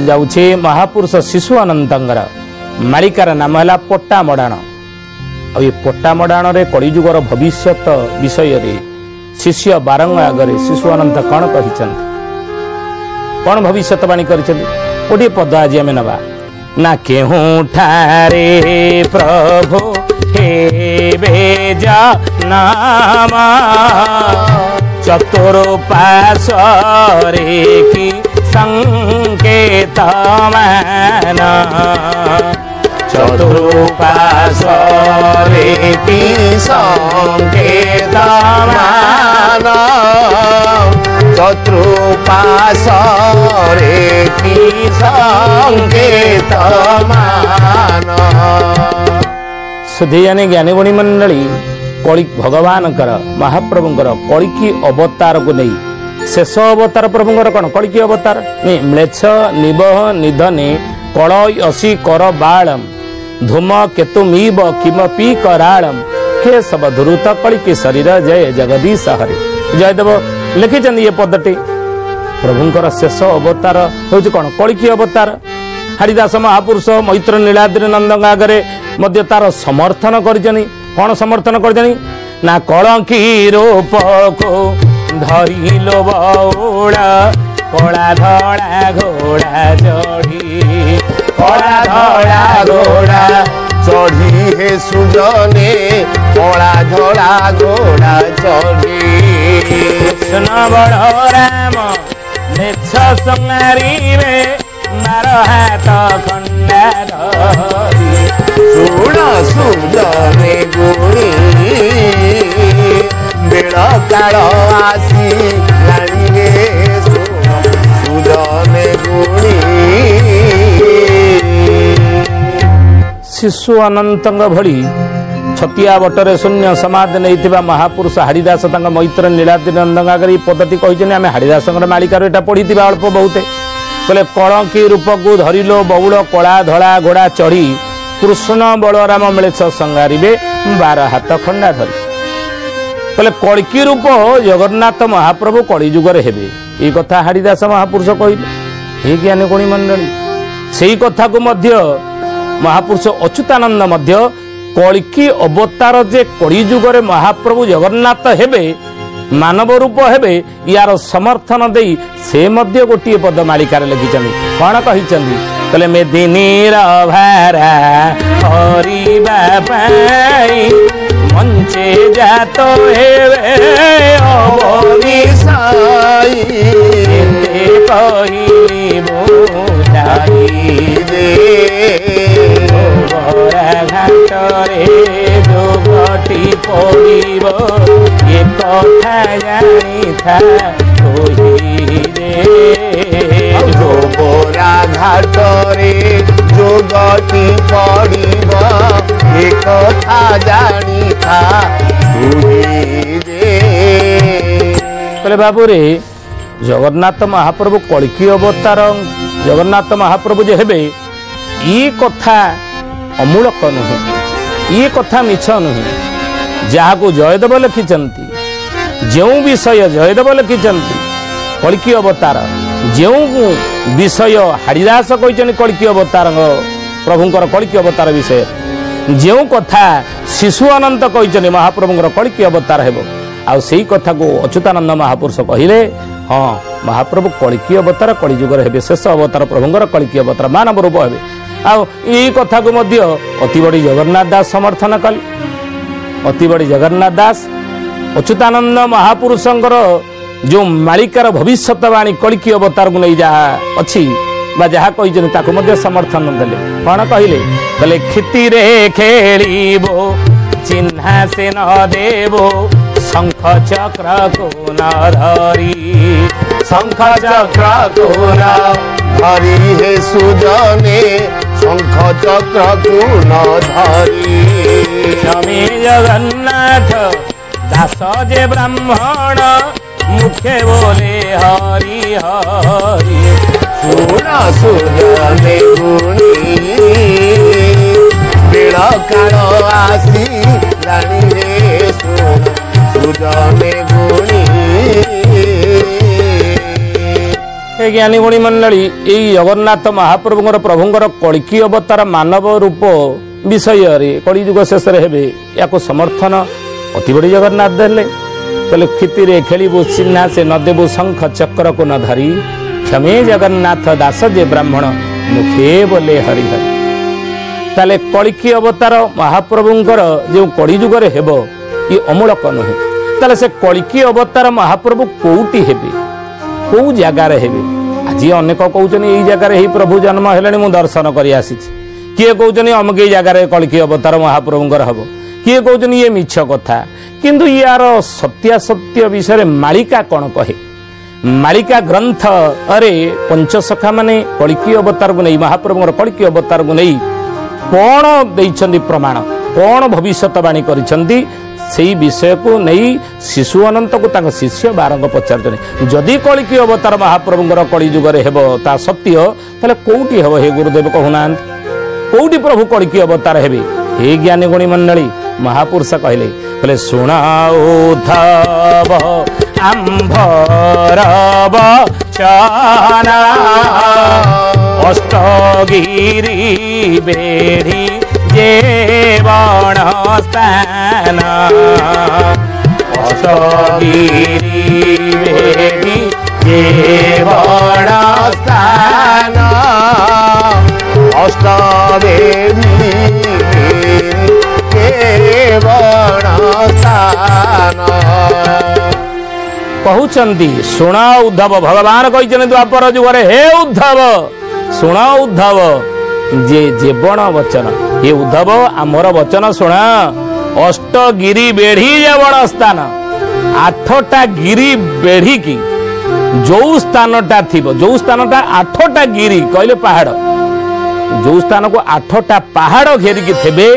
जाउछे महापुरुष शिशु अनंतर मालिकार नाम है पट्टा मडाण। ये पट्टा मडाण रे कलिजुगर भविष्यत विषय रे शिष्य बारंग आगरे शिशु अनंत कौन कही कौन भविष्यतवाणी करिसेंती गोटे पद आज आम नवा ना केहूँ ठारे प्रभु हे बेजा नामा चतुर्पाशरे की संकेत मान चतुर्पाशरे की संकेत मान चतुर्पाशरे की संकेत मान। सुधीयानी ज्ञानी गुणी मंडली कली भगवान महाप्रभुंर कलिकी अवतार को नहीं शेष अवतार प्रभुंर कौन कलिकी अवतार म्लेच्छ निबह निधने कलय असी कर बालम धूम केतुमीव किमपि करालम के सब धुरुत कलिकी शरीर जय जगदीश हरे जयदेव लिखिं ये पदटी प्रभुंर शेष अवतार हूँ कौन कलिकी अवतार। हरिदास महापुरुष मैत्र नीलाद्रि नंदन आगे मध्य तार समर्थन करजनी कौन समर्थन करजनी ना कलंकी रूप को धरिलो बौड़ा कला धड़ा घोड़ा चढ़ी कला धड़ा घोड़ा चढ़ी हे सुजने कला धड़ा घोड़ा चढ़ी कृष्ण बड़ राम मेछ संगारी में मार हाथ खंडा धरी सुण सुजने गुणी बेड़ काल आसी लाणीरे सुण सुजने गुणी। शिशु अनंत भली छतिया बटरे शून्य समाधि नहीं महापुरुष हरिदास मैत्र नीलाद्रि नंदन आगे पदटी कही आम हरिदास मालिकार यहाँ पढ़ी अल्प बहुते बोले कलंकी रूप को धरिलो बौड़ कला धड़ा घोड़ा चढ़ी कृष्ण बलराम मिलेछ संगारिबे 12 हाथ खंडा धरी बोले कलिकी रूप जगन्नाथ महाप्रभु कलिजुगर हेबे ये कथा हरिदास महापुरुष कहले हे ज्ञानी गुणी मंडली से कथा को मध्य महापुरुष अच्युतानंद मध्य कलिकी अवतार जे कलिजुगर महाप्रभु जगन्नाथ हेबे मानव रूप हेबे यार समर्थन दे से मध्य गोटे पद मालिकार लिखिं कौन कही कहले मेदिनी भारा हरिबा पाई मंचे जात हेबे अवनिसाई कहली बुझाई दे घाटरे जोगटी पड़िब ये कथा जानी था गोबरा घाटरे जोगटी पड़िब ये कथा जानी था बोले बाबू रे जगन्नाथ महाप्रभु कलिकी अवतार जगन्नाथ महाप्रभु जे हेबे ये कथा अमूलक नुहे ये कथा मिछ नुहे जहाँ को जयदेव लिखिंट जो विषय जयदेव लिखिंट कलिकी अवतार जो विषय हरिदास कहते कलिकी अवतार प्रभुंर कलिकी अवतार विषय जो कथा शिशु अनंत कहते महाप्रभुंर कलिकी अवतार हेब आ सेई कथा को अच्युतानंद महापुरुष कहले हाँ महाप्रभु कलिकी अवतार कलिजुगर हेबे शेष अवतार प्रभुंर कलिकी अवतार मानव रूप हेबे आ कथा को मध्य अति बड़ी जगन्नाथ दास समर्थन कले अति बड़ी जगन्नाथ दास अच्युतानंद महापुरुषंकर जो मालिकार भविष्यतवाणी कलिकी अवतार को नहीं जहाँ अच्छी जहाँ कही समर्थन देले कौन कहले कहले खिति रे खेलिबो चिन्हा से न देवो शंख चक्र को न धरी शंख चक्र को न धरी हे सुजने शंख चक्र को न धरी स्वामी जगन्नाथ दास जे ब्राह्मण मुखे बोले हरि हरि सुण सुजने गुणी बेड़ काल आसी लाणी रे सुण सुजने गुणी। ज्ञानी गुणी मंडली यही जगन्नाथ महाप्रभुଙ୍କର ପ୍ରଭୁଙ୍କର କଳିକି ଅବତାର ମାନବ ରୂପ ବିଷୟରେ କଳିଯୁଗ ଶେଷରେ ହେବେ ୟାକୁ ସମର୍ଥନ ଅତି ବଡ଼ି ଜଗନ୍ନାଥ ଦେଲେ କହିଲେ କ୍ଷିତିରେ ଖେଳିବୁ ଚିହ୍ନା ସେ ନ ଦେବୁ ଶଙ୍ଖ ଚକ୍ରକୁ ନ ଧରି କ୍ଷମେ ଜଗନ୍ନାଥ ଦାସ ଯେ ବ୍ରାହ୍ମଣ ମୁଖେ ବୋଲେ ହରିହରି। ତାହେଲେ କଳିକି ଅବତାର ମହାପ୍ରଭୁଙ୍କର ଯେଉଁ କଳିଯୁଗରେ ହେବ ଇଏ ଅମୂଳକ ନୁହେଁ। ତାହେଲେ ସେ କଳିକି ଅବତାର ମହାପ୍ରଭୁ କୋଉଠି ହେବେ, କୋଉ ଜାଗାରେ ହେବେ? ଆଜି ଅନେକ କହୁଛନ୍ତି ଏଇ ଜାଗାରେ ହିଁ ପ୍ରଭୁ ଜନ୍ମ ହେଲେଣି ମୁଁ ଦର୍ଶନ କରି ଆସିଛି। କିଏ କହୁଛନ୍ତି ଅମୁକ ଏଇ ଜାଗାରେ କଳିକି ଅବତାର ମହାପ୍ରଭୁଙ୍କର ହବ, କିଏ କହୁଛନ୍ତି ଇଏ ମିଛ କଥା। କିନ୍ତୁ ୟାର ସତ୍ୟାସତ୍ୟ ବିଷୟରେ ମାଳିକା କ'ଣ କହେ? ମାଳିକା ଗ୍ରନ୍ଥରେ ପଞ୍ଚସଖା ମାନେ କଳିକି ଅବତାରକୁ ନେଇ ମହାପ୍ରଭୁଙ୍କର କଳିକି ଅବତାରକୁ ନେଇ କ'ଣ ଦେଇଛନ୍ତି ପ୍ରମାଣ, କ'ଣ ଭବିଷ୍ୟତବାଣୀ କରିଛନ୍ତି ସେଇ ବିଷୟକୁ ନେଇ ଶିଶୁ ଅନନ୍ତକୁ ତାଙ୍କ ଶିଷ୍ୟ ବାରଙ୍ଗ ପଚାରୁଛନ୍ତି ଯଦି କଳିକି ଅବତାର ମହାପ୍ରଭୁଙ୍କର କଳିଯୁଗରେ ହେବ ତା ସତ୍ୟ ତାହେଲେ କୋଉଠି ହେବ ହେ ଗୁରୁଦେବ କହୁନାହାନ୍ତି? କୋଉଠି ପ୍ରଭୁ କଳିକି ଅବତାର ହେବେ? ହେ ଜ୍ଞାନୀ ଗୁଣୀ ମଣ୍ଡଳୀ ମହାପୁରୁଷ କହିଲେ ଶୁଣ ଉଦ୍ଧବ ଆମ୍ଭର ବଚନ ଅଷ୍ଟଗିରି ବେଢ଼ି ଯେ ବଣ ସ୍ଥାନ ଅଷ୍ଟଗିରି ବେଢ଼ି ଯେ ବଣ ସ୍ଥାନ ଅଷ୍ଟବେଦୀ କେବଳ ସ୍ଥାନ କହୁଛନ୍ତି ଶୁଣ ଉଦ୍ଧବ। ଭଗବାନ କହିଛନ୍ତି ଦ୍ୱାପର ଯୁଗରେ ହେ ଉଦ୍ଧବ ଶୁଣ ଉଦ୍ଧବ ଯେ ଜୀବନ ବଚନ, ହେ ଉଦ୍ଧବ ଆମର ବଚନ ଶୁଣ। ଅଷ୍ଟଗିରି ବେଢ଼ି ଜୀବନ ସ୍ଥାନ, 8ଟା ଗିରି ବେଢ଼ିକି ଯୋଉ ସ୍ଥାନଟା ଥିବ, ଯୋଉ ସ୍ଥାନଟା 8ଟା ଗିରି କହିଲେ ପାହାଡ଼, ଯୋଉ ସ୍ଥାନକୁ 8ଟା ପାହାଡ଼ ଘେରିକି ଥିବେ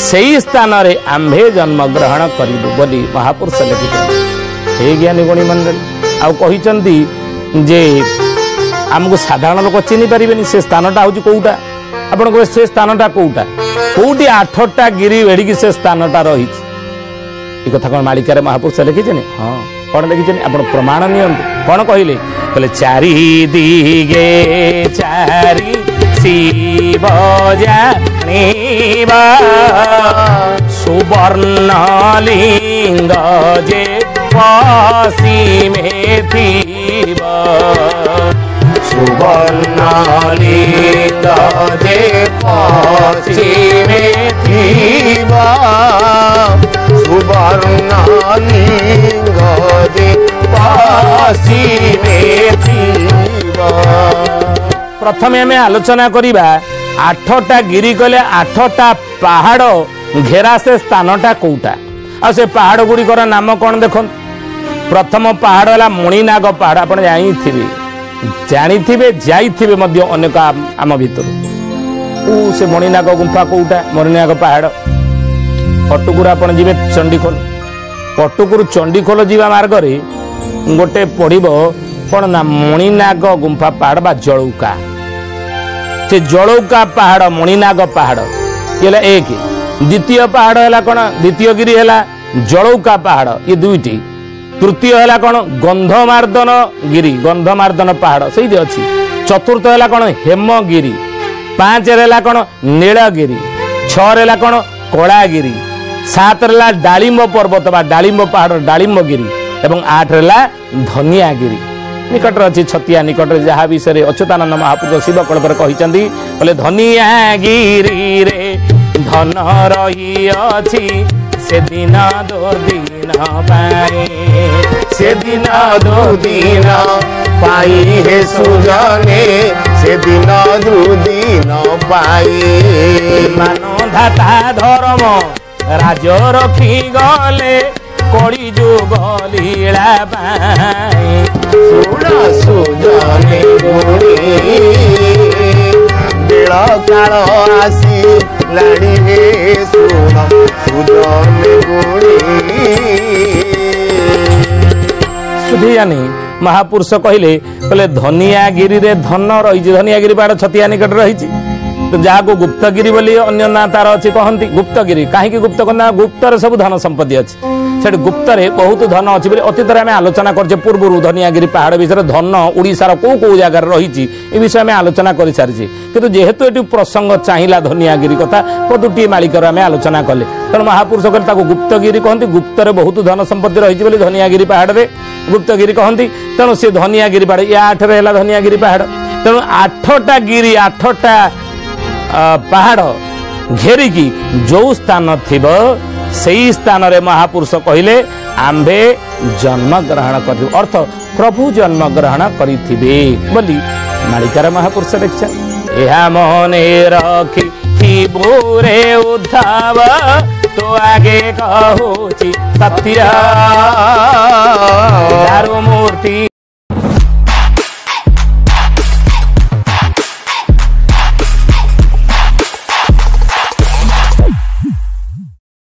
ସେଇ ସ୍ଥାନରେ ଆମ୍ଭେ ଜନ୍ମଗ୍ରହଣ କରିବୁ ବୋଲି ମହାପୁରୁଷ ଲେଖିଛନ୍ତି। ହେ ଜ୍ଞାନୀ ଗୁଣୀ ମଣ୍ଡଳୀ ଆଉ କହିଛନ୍ତି ଯେ ଆମକୁ ସାଧାରଣ ଲୋକ ଚିହ୍ନି ପାରିବେନି ସେ ସ୍ଥାନଟା ହେଉଛି କୋଉଟା। ଆପଣ କହିବେ ସେ ସ୍ଥାନଟା କୋଉଟା, କୋଉଠି 8ଟା ଗିରି ବେଢ଼ିକି ସେ ସ୍ଥାନଟା ରହିଛି। ଏ କଥା କ'ଣ ମାଳିକାରେ ମହାପୁରୁଷ ଲେଖିଛନ୍ତି? ହଁ କ'ଣ ଲେଖିଛନ୍ତି ଆପଣ ପ୍ରମାଣ ନିଅନ୍ତୁ। କ'ଣ କହିଲେ? କହିଲେ ଚାରି ଦିଗେ ଚାରି ଶିବ ଜାଣିବା ସୁବର୍ଣ୍ଣ ଲିଙ୍ଗ ଯେ ପଶ୍ଚିମେ ଥିବ, ସୁବର୍ଣ୍ଣ ଲିଙ୍ଗ ଯେ ପଶ୍ଚିମେ ଥିବ, ସୁବର୍ଣ୍ଣ ଲିଙ୍ଗ ଯେ ପଶ୍ଚିମେ ଥିବ। ପ୍ରଥମେ ଆମେ ଆଲୋଚନା କରିବା 8ଟା ଗିରି କହିଲେ 8ଟା ପାହାଡ଼ ଘେରା ସେ ସ୍ଥାନଟା କୋଉଟା ଆଉ ସେ ପାହାଡ଼ ଗୁଡ଼ିକର ନାମ କ'ଣ ଦେଖନ୍ତୁ। ପ୍ରଥମ ପାହାଡ଼ ହେଲା ମଣିନାଗ ପାହାଡ଼। ଆପଣ ଜାଣିଥିବେ ଯାଇଥିବେ ମଧ୍ୟ ଅନେକ ଆମ ଭିତରୁ। ସେ ମଣିନାଗ ଗୁମ୍ଫା କୋଉଟା? ମଣିନାଗ ପାହାଡ଼। କଟୁକୁରୁ ଆପଣ ଯିବେ ଚଣ୍ଡିଖୋଲ, କଟୁକୁରୁ ଚଣ୍ଡିଖୋଲ ଯିବା ମାର୍ଗରେ ଗୋଟେ ପଡ଼ିବ କ'ଣ ନା ମଣିନାଗ ଗୁମ୍ଫା ପାହାଡ଼ ବା ଜଳୌକା। ସେ ଜଳୌକା ପାହାଡ଼ ମଣିନାଗ ପାହାଡ଼ ଇଏ ହେଲା ଏକ। ଦ୍ୱିତୀୟ ପାହାଡ଼ ହେଲା କ'ଣ? ଦ୍ୱିତୀୟ ଗିରି ହେଲା ଜଳୌକା ପାହାଡ଼, ଇଏ 2ଟି। ତୃତୀୟ ହେଲା କ'ଣ? ଗନ୍ଧମାର୍ଦ୍ଦନ ଗିରି, ଗନ୍ଧମାର୍ଦ୍ଦନ ପାହାଡ଼ ସେଇଠି ଅଛି। ଚତୁର୍ଥ ହେଲା କ'ଣ? ହେମଗିରି। 5ରେ ହେଲା କ'ଣ? ନୀଳଗିରି। 6ରେ ହେଲା କ'ଣ? କଳାଗିରି। 7ରେ ହେଲା ଡାଳିମ୍ବ ପର୍ବତ ବା ଡାଳିମ୍ବ ପାହାଡ଼ ଡାଳିମ୍ବଗିରି ଏବଂ 8ରେ ହେଲା ଧନିଆଗିରି। ନିକଟରେ ଅଛି ଛତିଆ ନିକଟରେ, ଯାହା ବିଷୟରେ ଅଚ୍ୟୁତାନନ୍ଦ ମହାପୁରୁଷ ଶିବ କଳ୍ପରେ କହିଛନ୍ତି। କହିଲେ ଧନିଆଗିରିରେ ଧନ ରହିଅଛି ସେଦିନ ଦୁର୍ଦିନ ପାଇଁ, ସେଦିନ ଦୁର୍ଦିନ ପାଇଁ ହେ ସୁଜନେ, ସେଦିନ ଦୁର୍ଦିନ ପାଇ ମାନଧାତା ଧର୍ମ ରାଜ ରଖି ଗଲେ କଳି ଯୁଗ ଲୀଳା ପାଇଁ। ଶୁଣ ସୁଜନେ ଗୁଣି ବେଳ କାଳ ଆସିଲାଣି ହେ ଶୁଣ ସୁଜନେ ଗୁଣି। ସୁଧିଜାନି ମହାପୁରୁଷ କହିଲେ ଧନିଆଗିରିରେ ଧନ ରହିଛି। ଧନିଆଗିରି ପାହାଡ଼ ଛତିଆ ନିକଟରେ ରହିଛି। ଯାହାକୁ ଗୁପ୍ତଗିରି ବୋଲି ଅନ୍ୟ ନାଁ ତାର ଅଛି କହନ୍ତି। ଗୁପ୍ତଗିରି କାହିଁକି ଗୁପ୍ତ? ନା ଗୁପ୍ତରେ ସବୁ ଧନ ସମ୍ପତ୍ତି ଅଛି। से गुप्तरे बहुत धन अच्छी बोली अतीत आम आलोचना करछे पूर्व धनियागिरी पहाड़ विषय धन ओडिशार कौ कौ जगार रही विषय आम आलोचना कर सारी किंतु जेहेतु ये प्रसंग चाहिला धनियागिरी कथा पदुटी मालिकर आम आलोचना कले तेणु महापुरुष कहते गुप्तगिरी कहते गुप्तरे बहुत धन संपत्ति रही धनियागिरी पहाड़ में गुप्तगिरी कहती तेणु सी धनियागिरी पहाड़ या 8 रे धनियागिरी पहाड़ तेणु 8टा गिरी 8टा पहाड़ घेरिकी जो स्थान थिब सेई स्थान रे महापुरुष कहले आंबे जन्म ग्रहण कर अर्थ प्रभु जन्म ग्रहण करिथिबे बोली मालिकार महापुरुष लिखिछन एहा मने रखी बोरे उद्धाव तो आगे कहूची सत्य दारु मूर्ति